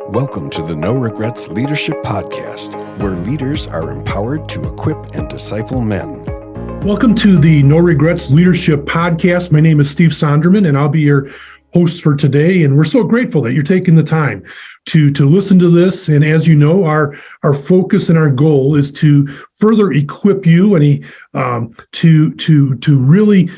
Welcome to the No Regrets Leadership Podcast, where leaders are empowered to equip and disciple men. Welcome to the No Regrets Leadership Podcast. My name is Steve Sonderman, and I'll be your host for today. And we're so grateful that you're taking the time to listen to this. And as you know, our focus and our goal is to further equip you and to really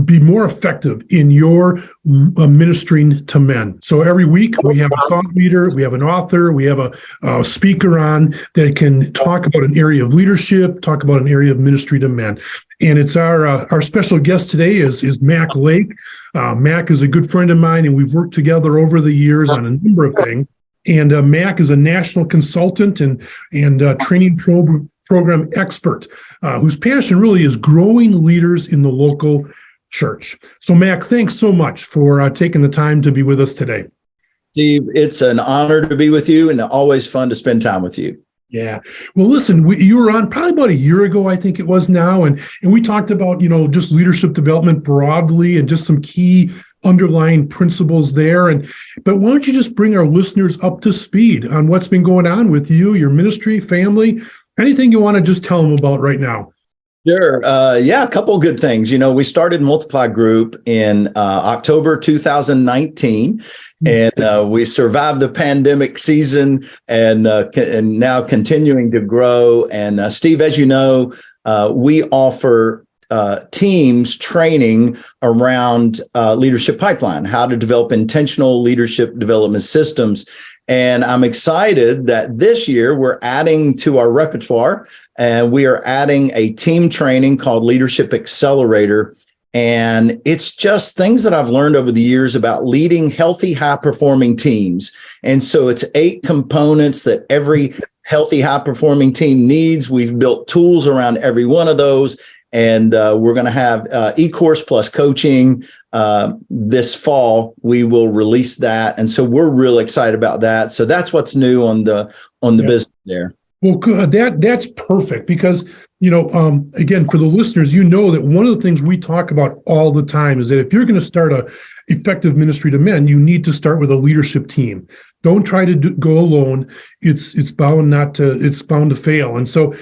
be more effective in your ministering to men. So every week we have a thought leader, we have an author, we have a speaker on that can talk about an area of leadership, talk about an area of ministry to men. And it's our special guest today is Mac Lake. Mac is a good friend of mine, and we've worked together over the years on a number of things. And Mac is a national consultant and training program expert whose passion really is growing leaders in the local church. So Mac, thanks so much for taking the time to be with us today. Steve, it's an honor to be with you and always fun to spend time with you. Yeah. Well, listen, you were on probably about a year ago, I think it was now, and we talked about, just leadership development broadly and just some key underlying principles there. But why don't you just bring our listeners up to speed on what's been going on with you, your ministry, family, anything you want to just tell them about right now? Sure. A couple of good things. We started Multiply Group in October 2019, and we survived the pandemic season and now continuing to grow. And Steve, as you know, we offer teams training around Leadership Pipeline, how to develop intentional leadership development systems. And I'm excited that this year we're adding to our repertoire, and we are adding a team training called Leadership Accelerator. And it's just things that I've learned over the years about leading healthy, high-performing teams. And so it's 8 components that every healthy, high-performing team needs. We've built tools around every one of those. And we're going to have e-course plus coaching this fall. We will release that, and so we're really excited about that. So that's what's new on the business there. Well, good. That's perfect because again, for the listeners, that one of the things we talk about all the time is that if you're going to start a effective ministry to men, you need to start with a leadership team. Don't try to go alone. It's bound to fail, and so.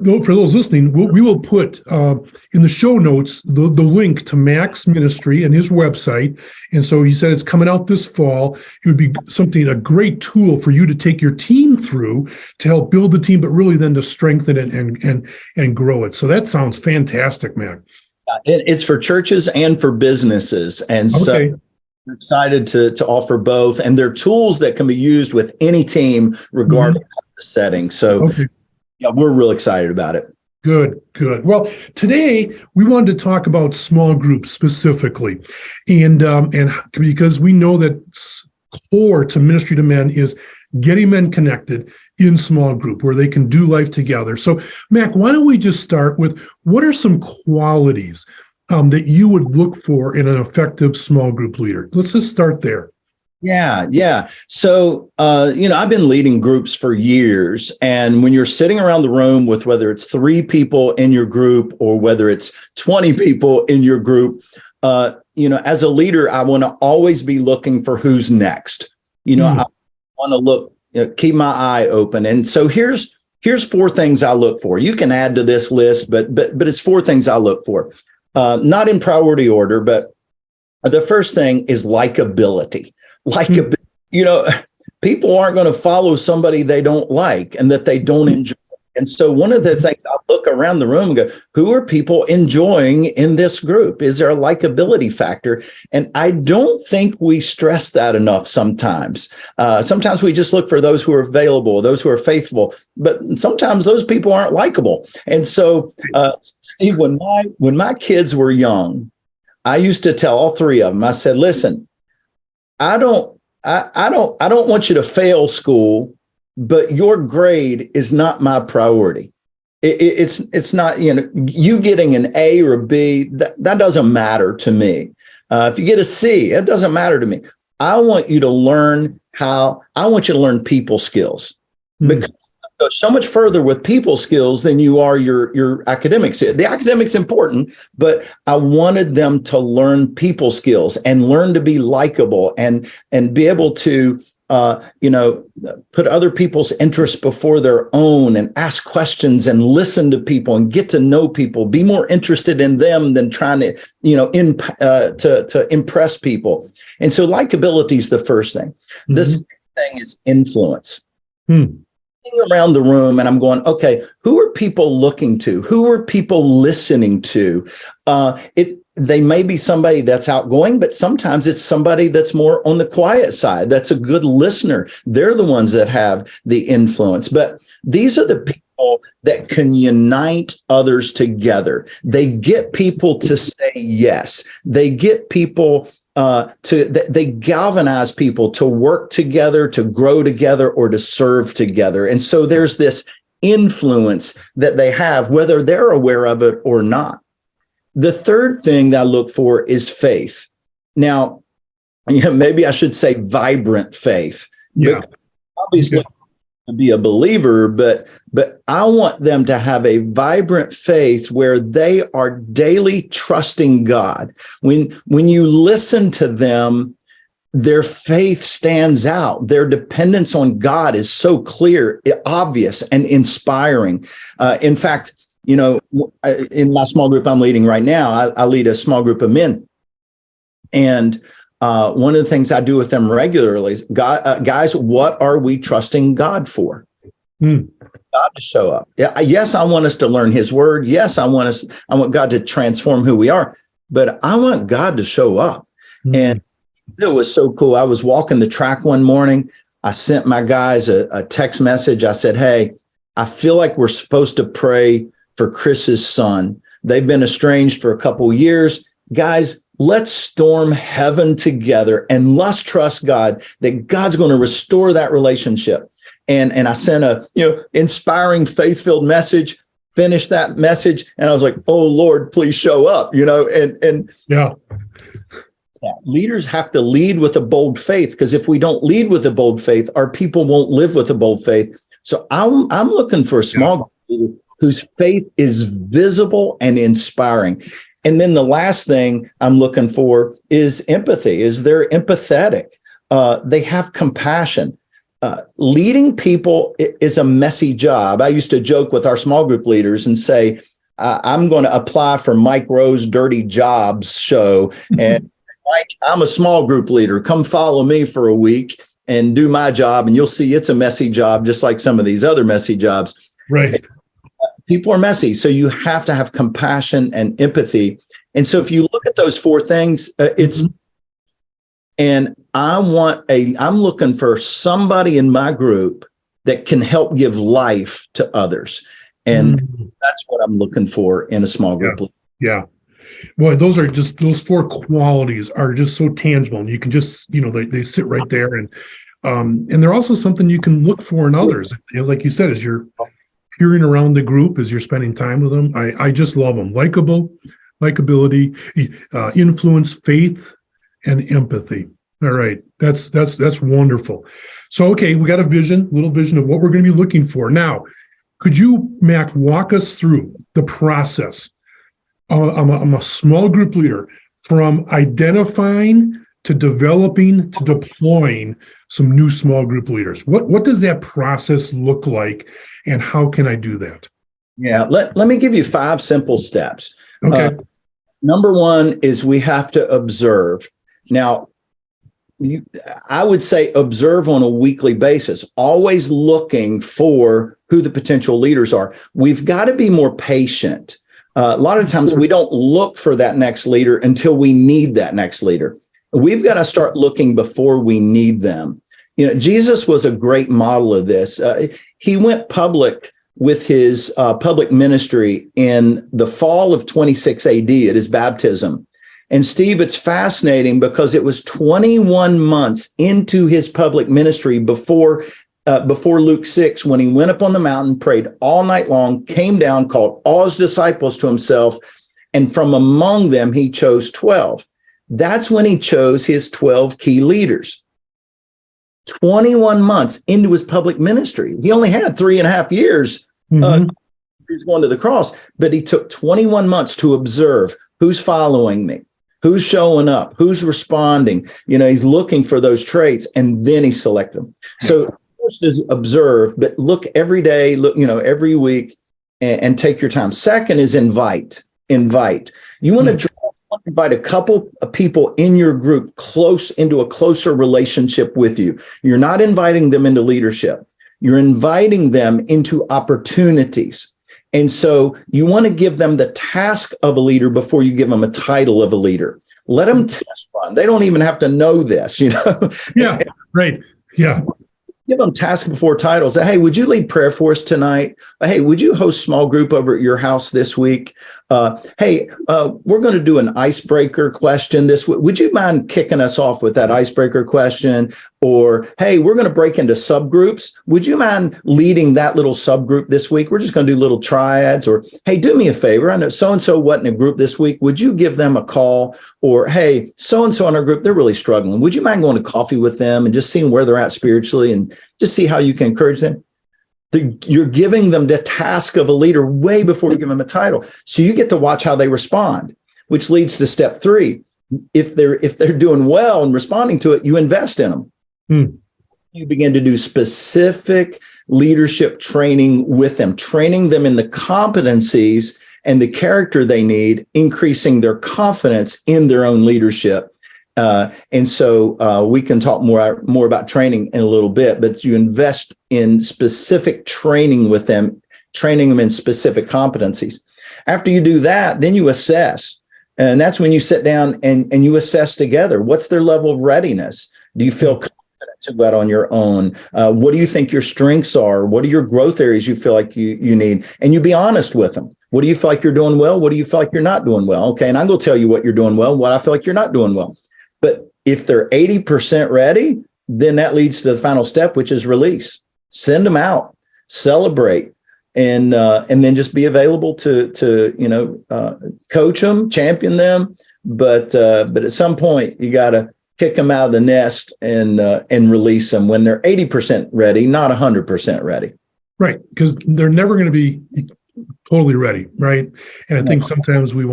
For those listening, we will put in the show notes the link to Mac's ministry and his website. And so he said it's coming out this fall. It would be a great tool for you to take your team through to help build the team, but really then to strengthen it and grow it. So that sounds fantastic, Mac. It's for churches and for businesses. And so we're excited to offer both. And they're tools that can be used with any team, regardless of the setting. So yeah, we're real excited about it. Good. Well, today we wanted to talk about small groups specifically, and because we know that core to ministry to men is getting men connected in small group where they can do life together. So, Mac, why don't we just start with what are some qualities that you would look for in an effective small group leader? Let's just start there. Yeah. So, I've been leading groups for years. And when you're sitting around the room with whether it's 3 people in your group or whether it's 20 people in your group, as a leader, I want to always be looking for who's next. I want to look, keep my eye open. And so here's 4 things I look for. You can add to this list, but it's 4 things I look for. Not in priority order, but the first thing is likability. People aren't going to follow somebody they don't like and that they don't enjoy. And so one of the things I look around the room and go, who are people enjoying in this group? Is there a likability factor? And I don't think we stress that enough sometimes. Sometimes we just look for those who are available, those who are faithful, but sometimes those people aren't likable. And so, Steve, when my kids were young, I used to tell all 3 of them, I said, listen, I don't want you to fail school, but your grade is not my priority. It's not, you getting an A or a B, that doesn't matter to me. If you get a C, it doesn't matter to me. I want you to learn people skills because go so much further with people skills than you are your academics. The academics important, but I wanted them to learn people skills and learn to be likable and be able to put other people's interests before their own, and ask questions and listen to people and get to know people, be more interested in them than trying to, to impress people. And so likability is the first thing. Mm-hmm. The second thing is influence. Around the room, and I'm going, okay, who are people looking to? Who are people listening to? They may be somebody that's outgoing, but sometimes it's somebody that's more on the quiet side. That's a good listener. They're the ones that have the influence. But these are the people that can unite others together. They get people to say yes. They get people they galvanize people to work together, to grow together, or to serve together. And so there's this influence that they have, whether they're aware of it or not. The third thing that I look for is faith. Now, maybe I should say vibrant faith. Yeah. Obviously, to be a believer, but I want them to have a vibrant faith where they are daily trusting God. When you listen to them, their faith stands out. Their dependence on God is so clear, obvious, and inspiring. In fact, in my small group I'm leading right now, I lead a small group of men. And one of the things I do with them regularly is, guys, what are we trusting God for? God to show up. Yes, I want us to learn his word. Yes, I want God to transform who we are, but I want God to show up. And it was so cool. I was walking the track one morning. I sent my guys a text message. I said, hey, I feel like we're supposed to pray for Chris's son. They've been estranged for a couple of years. Guys, let's storm heaven together, and let's trust God that God's going to restore that relationship. And I sent a inspiring, faith-filled message, finished that message, and I was like, oh Lord, please show up, Yeah, leaders have to lead with a bold faith, because if we don't lead with a bold faith, our people won't live with a bold faith. So I'm looking for a small group leader whose faith is visible and inspiring. And then the last thing I'm looking for is empathy. Is they're empathetic? They have compassion. Leading people is a messy job. I used to joke with our small group leaders and say, I'm going to apply for Mike Rowe's Dirty Jobs show. And Mike, I'm a small group leader. Come follow me for a week and do my job. And you'll see it's a messy job, just like some of these other messy jobs. Right. People are messy. So you have to have compassion and empathy. And so if you look at those four things, and I'm looking for somebody in my group that can help give life to others. And that's what I'm looking for in a small group. Yeah. Boy, those four qualities are just so tangible. And you can just, they sit right there. And they're also something you can look for in others. Like you said, as you're peering around the group, as you're spending time with them, I just love them. Likability, influence, faith, and empathy. All right. That's wonderful. So, okay, we got a little vision of what we're going to be looking for. Now, could you, Mac, walk us through the process? I'm a small group leader, from identifying to developing to deploying some new small group leaders. What does that process look like, and how can I do that? Yeah, let me give you 5 simple steps. Okay. Number one is we have to observe. Now, I would say observe on a weekly basis, always looking for who the potential leaders are. We've got to be more patient. A lot of times we don't look for that next leader until we need that next leader. We've got to start looking before we need them. Jesus was a great model of this. He went public with his public ministry in the fall of 26 AD at his baptism. And Steve, it's fascinating because it was 21 months into his public ministry before Luke 6, when he went up on the mountain, prayed all night long, came down, called all his disciples to himself, and from among them he chose 12. That's when he chose his 12 key leaders. 21 months into his public ministry. He only had 3.5 years. He was going to the cross, but he took 21 months to observe who's following me, Who's showing up? Who's responding? He's looking for those traits, and then he selects them. So first is observe, but look every day, look, every week, and take your time. Second is invite. You want to invite a couple of people in your group into a closer relationship with you. You're not inviting them into leadership. You're inviting them into opportunities. And so you want to give them the task of a leader before you give them a title of a leader. Let them test run. They don't even have to know this, Yeah, right. Yeah. Give them task before titles. Hey, would you lead prayer for us tonight? Hey, would you host small group over at your house this week? Hey, we're going to do an icebreaker question this week. Would you mind kicking us off with that icebreaker question? Or, hey, we're going to break into subgroups. Would you mind leading that little subgroup this week? We're just going to do little triads. Or, hey, do me a favor. I know so-and-so wasn't in a group this week. Would you give them a call? Or, hey, so-and-so in our group, they're really struggling. Would you mind going to coffee with them and just seeing where they're at spiritually and just see how you can encourage them? You're giving them the task of a leader way before you give them a title. So you get to watch how they respond, which leads to step 3. If they're doing well and responding to it, you invest in them. You begin to do specific leadership training with them, training them in the competencies and the character they need, increasing their confidence in their own leadership. And so we can talk more about training in a little bit, but you invest in specific training with them, training them in specific competencies. After you do that, then you assess. And that's when you sit down and you assess together. What's their level of readiness? Do you feel confident to go out on your own? What do you think your strengths are? What are your growth areas you feel like you need? And you be honest with them. What do you feel like you're doing well? What do you feel like you're not doing well? Okay, and I'm going to tell you what you're doing well, what I feel like you're not doing well. But if they're 80% ready, then that leads to the final step, which is release. Send them out, celebrate, and then just be available to coach them, champion them. But at some point, you got to kick them out of the nest and release them when they're 80% ready, not 100% ready. Right, because they're never going to be totally ready, right? And I think sometimes we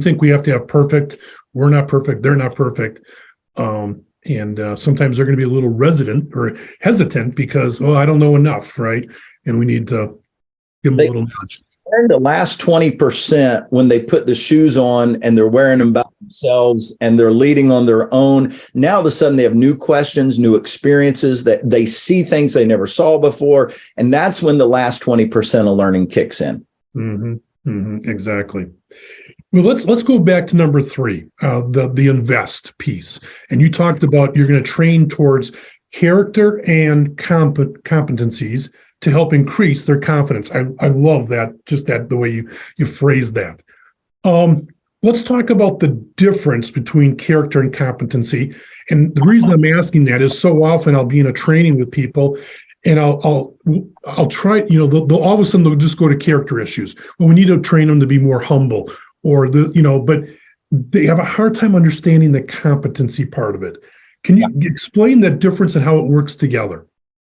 think we have to have perfect. We're not perfect. They're not perfect. And sometimes they're going to be a little hesitant because, I don't know enough, right? And we need to give them a little nudge. And the last 20%, when they put the shoes on and they're wearing them by themselves and they're leading on their own, now all of a sudden they have new questions, new experiences, that they see things they never saw before. And that's when the last 20% of learning kicks in. Exactly. Well, let's go back to number 3, the invest piece. And you talked about you're going to train towards character and competencies to help increase their confidence. I love that, just the way you phrase that. Let's talk about the difference between character and competency. And the reason I'm asking that is so often I'll be in a training with people and I'll try, they'll all of a sudden they'll just go to character issues. Well, we need to train them to be more humble, but they have a hard time understanding the competency part of it. Can you explain that difference and how it works together?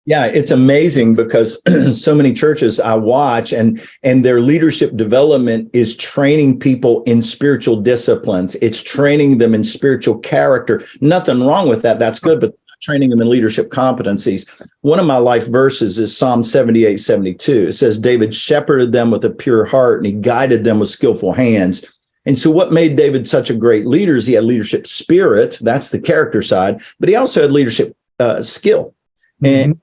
Yeah, it's amazing because so many churches I watch and their leadership development is training people in spiritual disciplines. It's training them in spiritual character. Nothing wrong with that. That's good, but training them in leadership competencies. One of my life verses is Psalm 78:72. It says, David shepherded them with a pure heart and he guided them with skillful hands. And so what made David such a great leader is he had leadership spirit. That's the character side, but he also had leadership skill. And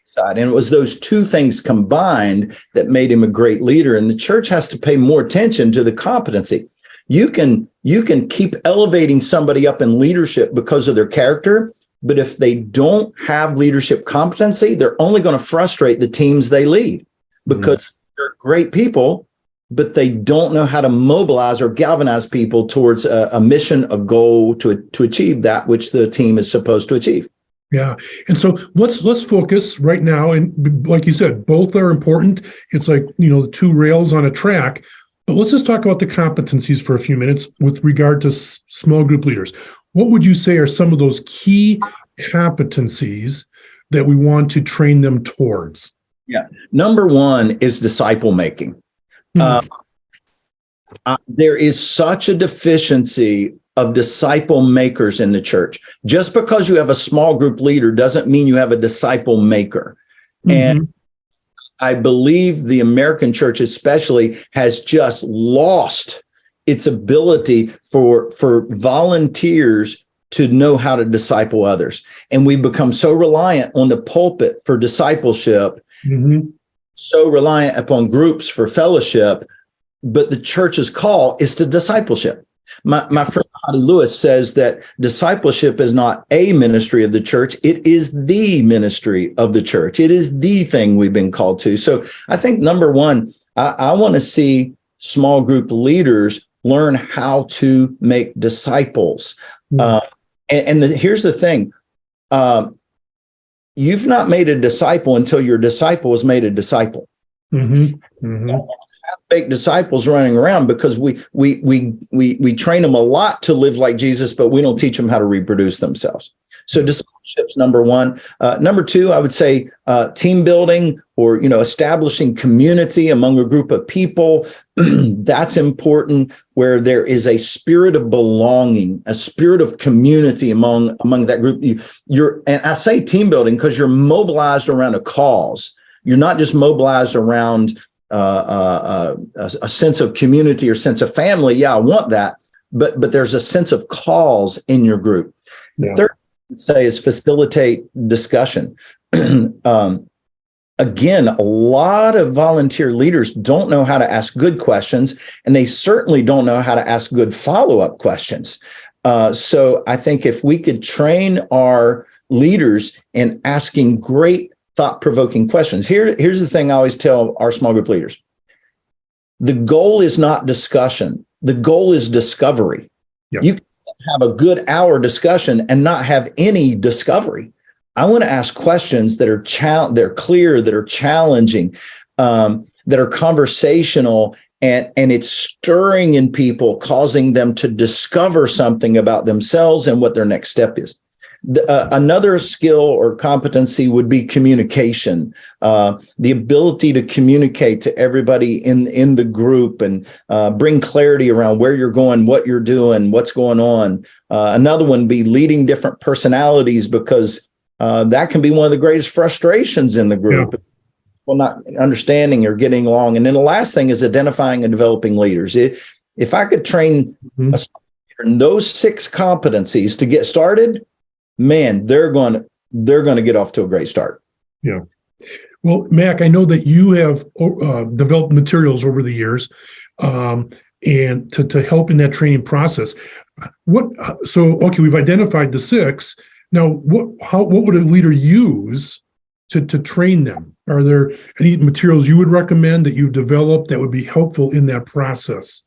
side. And it was those two things combined that made him a great leader. And the church has to pay more attention to the competency. You can keep elevating somebody up in leadership because of their character, but if they don't have leadership competency, they're only going to frustrate the teams they lead because they're great people, but they don't know how to mobilize or galvanize people towards a mission, a goal to achieve that which the team is supposed to achieve. Yeah. And so let's focus right now. And like you said, both are important. It's like, the two rails on a track, but let's just talk about the competencies for a few minutes with regard to small group leaders. What would you say are some of those key competencies that we want to train them towards? Yeah. Number one is disciple making. There is such a deficiency of disciple makers in the church. Just because you have a small group leader doesn't mean you have a disciple maker. And I believe the American church especially has just lost its ability for volunteers to know how to disciple others. And we've become so reliant on the pulpit for discipleship, so reliant upon groups for fellowship, but the church's call is to discipleship. My friend Hadi Lewis says that discipleship is not a ministry of the church. It is the ministry of the church. It is the thing we've been called to. So I think, number one, I want to see small group leaders learn how to make disciples. Here's the thing. You've not made a disciple until your disciple has made a disciple. Fake disciples running around because we train them a lot to live like Jesus, but we don't teach them how to reproduce themselves. So discipleship's number one. Number two, I would say team building, or establishing community among a group of people. That's important, where there is a spirit of belonging, a spirit of community among that group. And I say team building because you're mobilized around a cause. You're not just mobilized around a sense of community or sense of family. Yeah, I want that, but there's a sense of cause in your group. Third, I would say, is facilitate discussion. Again, a lot of volunteer leaders don't know how to ask good questions, and they certainly don't know how to ask good follow-up questions. So I think if we could train our leaders in asking great thought-provoking questions. Here's the thing I always tell our small group leaders. The goal is not discussion. The goal is discovery. You can have a good hour discussion and not have any discovery. I want to ask questions that are they're clear, that are challenging, that are conversational, and it's stirring in people, causing them to discover something about themselves and what their next step is. Another skill or competency would be communication, the ability to communicate to everybody in the group and bring clarity around where you're going, what you're doing, what's going on. Another one would be leading different personalities, because that can be one of the greatest frustrations in the group. Well, not understanding or getting along. And then the last thing is identifying and developing leaders. If I could train those 6 competencies to get started, man, they're going to get off to a great start. Yeah. Well, Mac, I know that you have developed materials over the years, and to help in that training process. Okay, we've identified the 6. Now, what would a leader use to train them? Are there any materials you would recommend that you've developed that would be helpful in that process?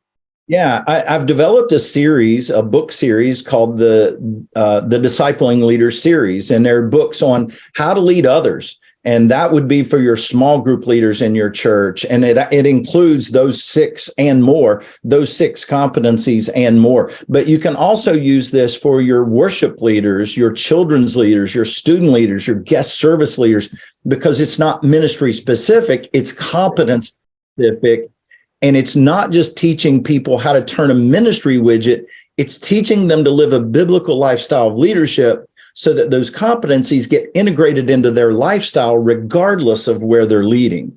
Yeah, I've developed a book series called the Discipling Leaders series, and they're books on how to lead others. And that would be for your small group leaders in your church. And it includes those 6 and more, those 6 competencies and more. But you can also use this for your worship leaders, your children's leaders, your student leaders, your guest service leaders, because it's not ministry specific, it's competence specific. And it's not just teaching people how to turn a ministry widget, it's teaching them to live a biblical lifestyle of leadership so that those competencies get integrated into their lifestyle regardless of where they're leading.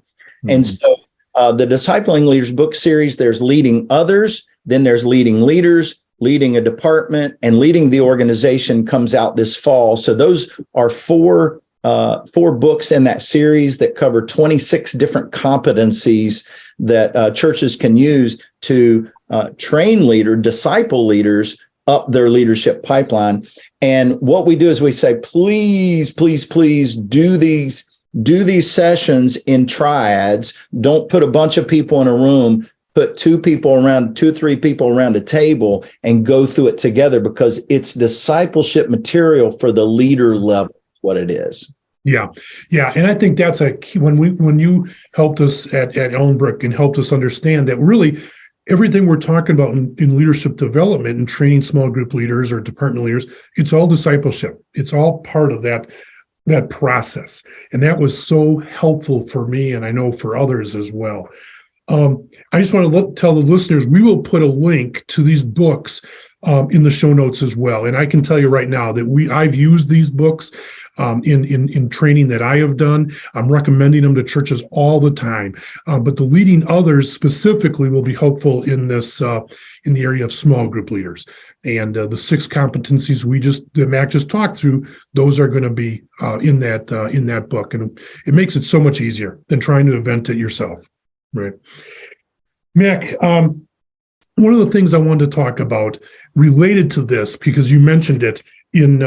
And so the Discipling Leaders book series, there's leading others, then there's leading leaders, leading a department, and leading the organization comes out this fall. So those are 4 books in that series that cover 26 different competencies that churches can use to train disciple leaders up their leadership pipeline. And what we do is we say, please, please, please do these sessions in triads. Don't put a bunch of people in a room. Put 2 or 3 people around a table and go through it together, because it's discipleship material for the leader level, what it is. Yeah. And I think that's a key. When you helped us at Ellenbrook and helped us understand that really everything we're talking about in leadership development and training small group leaders or department leaders, it's all discipleship. It's all part of that process. And that was so helpful for me, and I know for others as well. I just want to tell the listeners, we will put a link to these books in the show notes as well. And I can tell you right now that I've used these books in training that I have done. I'm recommending them to churches all the time. But the leading others specifically will be helpful in this in the area of small group leaders. And the 6 competencies that Mac just talked through, those are going to be in that book, and it makes it so much easier than trying to invent it yourself. Right. Mac, one of the things I wanted to talk about related to this, because you mentioned it in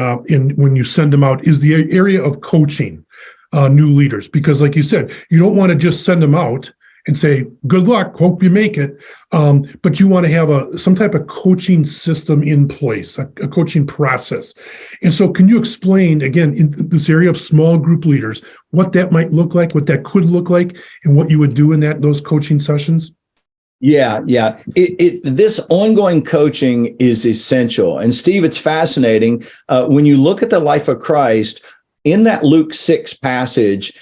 when you send them out, is the area of coaching new leaders. Because like you said, you don't want to just send them out and say, good luck, hope you make it. But you want to have some type of coaching system in place, a coaching process. And so can you explain, again, in this area of small group leaders, what that might look like, what that could look like, and what you would do in those coaching sessions? Yeah. This ongoing coaching is essential. And Steve, it's fascinating. When you look at the life of Christ, in that Luke 6 passage,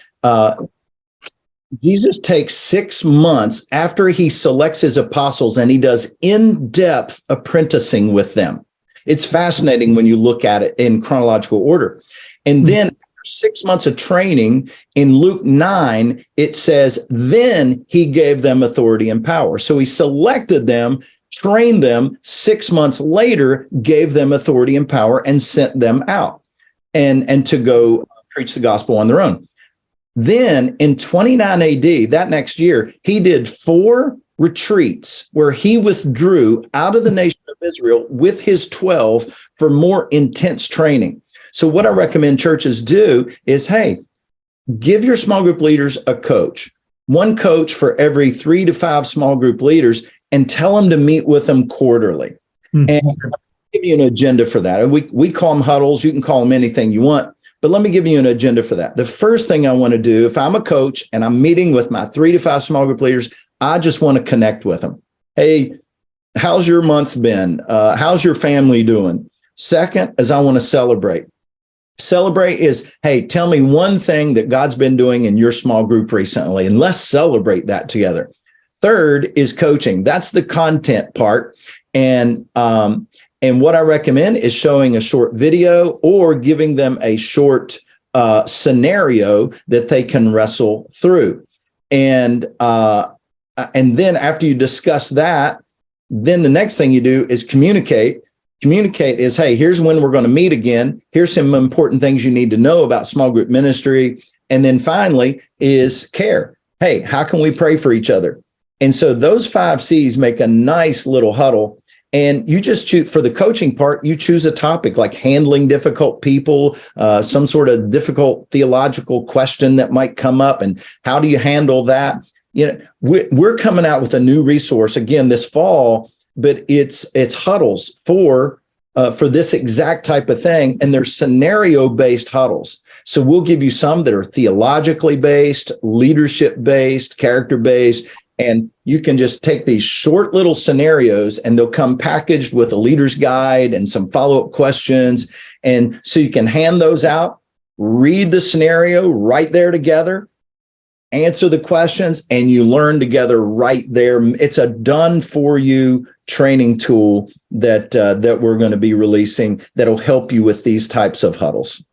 Jesus takes 6 months after he selects his apostles and he does in-depth apprenticing with them. It's fascinating when you look at it in chronological order. And then after 6 months of training, in Luke 9, it says, then he gave them authority and power. So he selected them, trained them, 6 months later, gave them authority and power and sent them out and to go preach the gospel on their own. Then in 29 AD, that next year, he did 4 retreats where he withdrew out of the nation of Israel with his 12 for more intense training. So what I recommend churches do is, hey, give your small group leaders a coach, one coach for every 3 to 5 small group leaders, and tell them to meet with them quarterly. Mm-hmm. And I'll give you an agenda for that. We call them huddles. You can call them anything you want. But let me give you an agenda for that. The first thing I want to do, if I'm a coach and I'm meeting with my 3 to 5 small group leaders, I just want to connect with them. Hey, how's your month been? How's your family doing? Second is I want to celebrate. Celebrate is, hey, tell me one thing that God's been doing in your small group recently, and let's celebrate that together. Third is coaching. That's the content part. And what I recommend is showing a short video or giving them a short scenario that they can wrestle through. And then after you discuss that, then the next thing you do is communicate. Communicate is, hey, here's when we're going to meet again. Here's some important things you need to know about small group ministry. And then finally is care. Hey, how can we pray for each other? And so those 5 C's make a nice little huddle. And you just choose, for the coaching part, you choose a topic like handling difficult people, some sort of difficult theological question that might come up, and how do you handle that? You know, we're coming out with a new resource again this fall, but it's huddles for this exact type of thing, and they're scenario-based huddles. So we'll give you some that are theologically based, leadership based, character based. And you can just take these short little scenarios and they'll come packaged with a leader's guide and some follow-up questions. And so you can hand those out, read the scenario right there together, answer the questions, and you learn together right there. It's a done for you training tool that we're going to be releasing that'll help you with these types of huddles.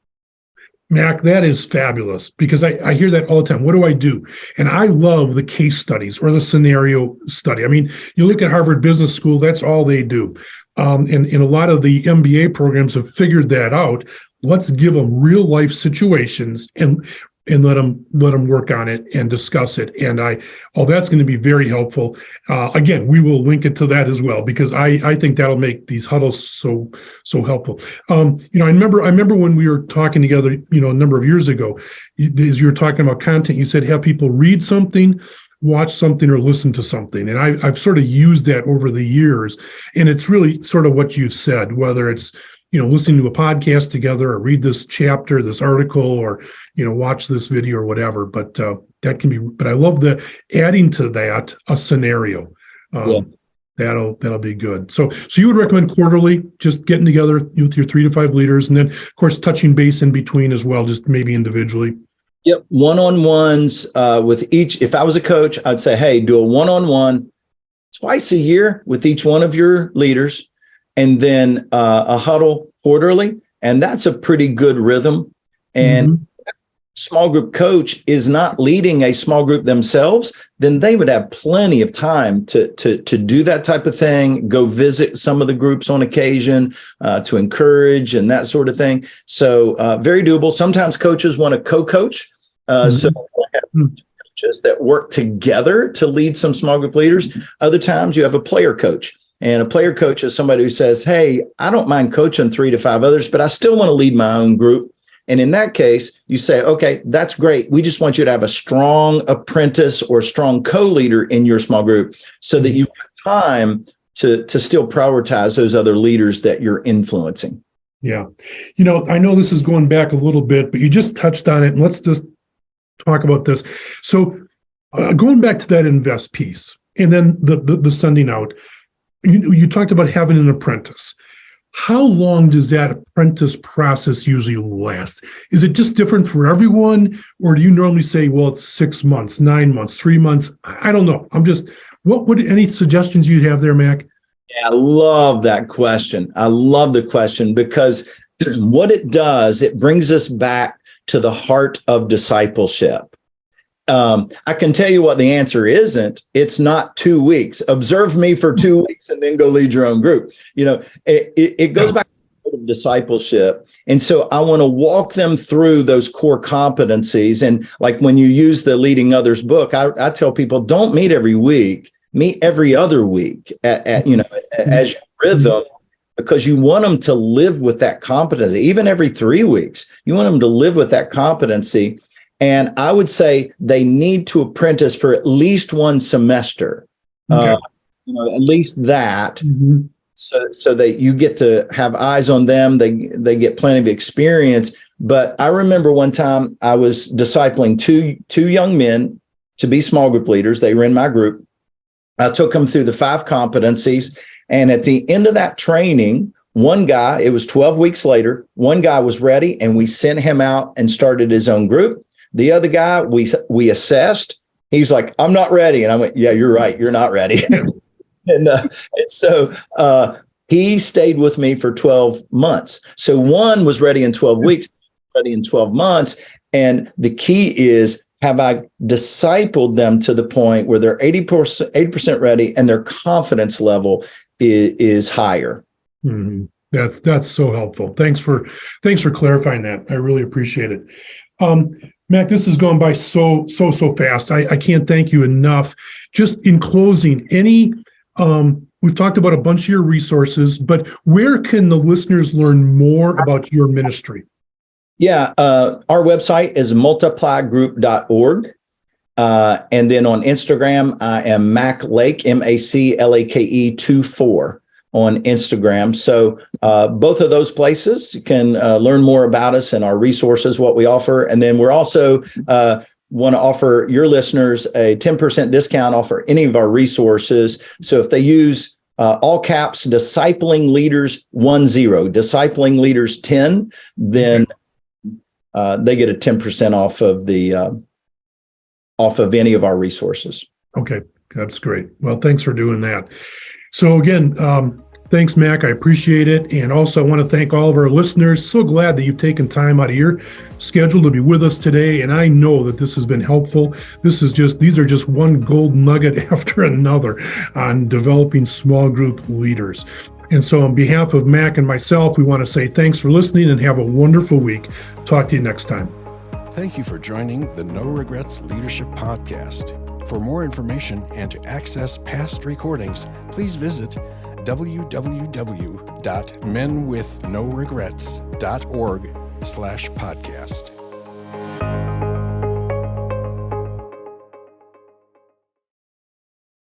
Mac, that is fabulous, because I hear that all the time. What do I do? And I love the case studies or the scenario study. I mean, you look at Harvard Business School, that's all they do. And a lot of the MBA programs have figured that out. Let's give them real life situations and let them work on it and discuss it. And that's going to be very helpful. Again, we will link it to that as well, because I think that'll make these huddles so helpful. I remember when we were talking together, a number of years ago, as you were talking about content, you said have people read something, watch something, or listen to something. And I've sort of used that over the years. And it's really sort of what you said, whether it's listening to a podcast together, or read this chapter, this article, or, watch this video or whatever. But that can be, but I love the adding to that a scenario. That'll be good. So you would recommend quarterly, just getting together with your 3 to 5 leaders, and then of course touching base in between as well, just maybe individually. Yep. One-on-ones with each. If I was a coach, I'd say, hey, do a one-on-one twice a year with each one of your leaders, and then a huddle quarterly. And that's a pretty good rhythm. And small group coach is not leading a small group themselves, then they would have plenty of time to do that type of thing, go visit some of the groups on occasion, to encourage and that sort of thing. So very doable. Sometimes coaches want to co-coach. So coaches that work together to lead some small group leaders. Other times you have a player coach. And a player coach is somebody who says, hey, I don't mind coaching 3 to 5 others, but I still want to lead my own group. And in that case, you say, okay, that's great. We just want you to have a strong apprentice or strong co-leader in your small group so that you have time to still prioritize those other leaders that you're influencing. Yeah. I know this is going back a little bit, but you just touched on it. And let's just talk about this. So going back to that invest piece and then the sending out, you talked about having an apprentice. How long does that apprentice process usually last? Is it just different for everyone? Or do you normally say, well, it's 6 months, 9 months, 3 months? I don't know. What any suggestions you have there, Mac? Yeah, I love that question. I love the question because what it does, it brings us back to the heart of discipleship. I can tell you what the answer isn't. It's not 2 weeks. Observe me for 2 weeks and then go lead your own group. It goes back to discipleship. And so I want to walk them through those core competencies. And like when you use the Leading Others book, I tell people, don't meet every week, meet every other week as your rhythm, because you want them to live with that competency. Even every 3 weeks, you want them to live with that competency. And I would say they need to apprentice for at least 1 semester, at least that, so that you get to have eyes on them. They get plenty of experience. But I remember one time I was discipling two young men to be small group leaders. They were in my group. I took them through the 5 competencies. And at the end of that training, one guy, it was 12 weeks later, one guy was ready and we sent him out and started his own group. The other guy, we assessed. He's like, I'm not ready. And I went, yeah, you're right. You're not ready. and so he stayed with me for 12 months. So one was ready in 12 weeks, ready in 12 months. And the key is, have I discipled them to the point where they're 80% ready and their confidence level is higher? Mm-hmm. That's so helpful. Thanks for clarifying that. I really appreciate it. Mac, this has gone by so fast. I can't thank you enough. Just in closing, we've talked about a bunch of your resources, but where can the listeners learn more about your ministry? Yeah, our website is multiplygroup.org. And then on Instagram, I am Mac Lake, MACLAKE 24 on Instagram. So both of those places, you can learn more about us and our resources, what we offer. And then we're also want to offer your listeners a 10% discount off for any of our resources. So if they use all caps, Discipling Leaders 10, Discipling Leaders 10, then they get a 10% off of any of our resources. Okay, that's great. Well, thanks for doing that. So again, thanks, Mac. I appreciate it. And also I want to thank all of our listeners. So glad that you've taken time out of your schedule to be with us today. And I know that this has been helpful. These are just one gold nugget after another on developing small group leaders. And so on behalf of Mac and myself, we want to say thanks for listening and have a wonderful week. Talk to you next time. Thank you for joining the No Regrets Leadership Podcast. For more information and to access past recordings, please visit www.menwithnoregrets.org/podcast.